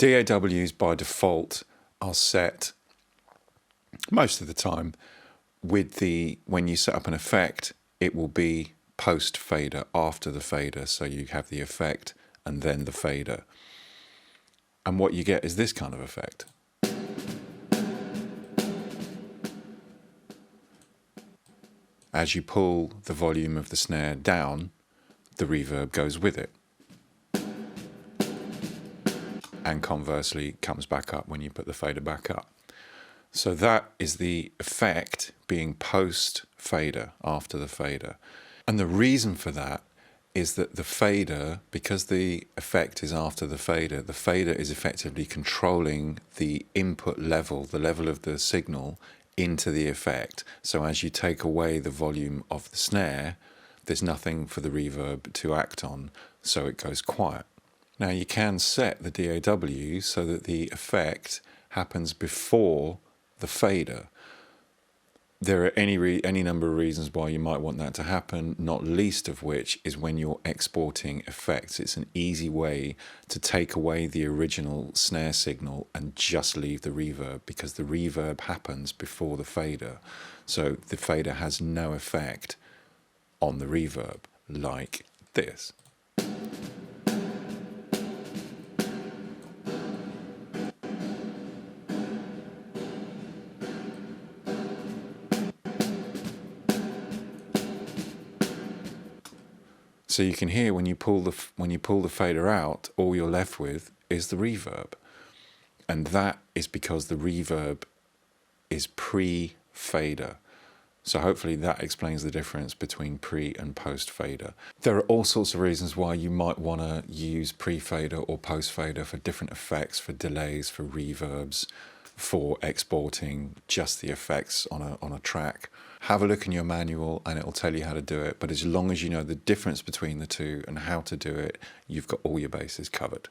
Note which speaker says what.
Speaker 1: DAWs by default are set most of the time with when you set up an effect, it will be post fader, after the fader. So you have the effect and then the fader. And what you get is this kind of effect. As you pull the volume of the snare down, the reverb goes with it. And conversely comes back up when you put the fader back up. So that is the effect being post fader, after the fader. And the reason for that is that the fader, because the effect is after the fader is effectively controlling the input level, the level of the signal into the effect. So as you take away the volume of the snare, there's nothing for the reverb to act on, so it goes quiet. Now you can set the D.A.W so that the effect happens before the fader. There are any number of reasons why you might want that to happen, not least of which is when you're exporting effects. It's an easy way to take away the original snare signal and just leave the reverb, because the reverb happens before the fader. So the fader has no effect on the reverb, like this. So you can hear when you pull the fader out, all you're left with is the reverb, and that is because the reverb is pre-fader. So hopefully that explains the difference between pre and post fader. There are all sorts of reasons why you might want to use pre-fader or post-fader for different effects, for delays, for reverbs, for exporting just the effects on a track. Have a look in your manual and it'll tell you how to do it, but as long as you know the difference between the two and how to do it, you've got all your bases covered.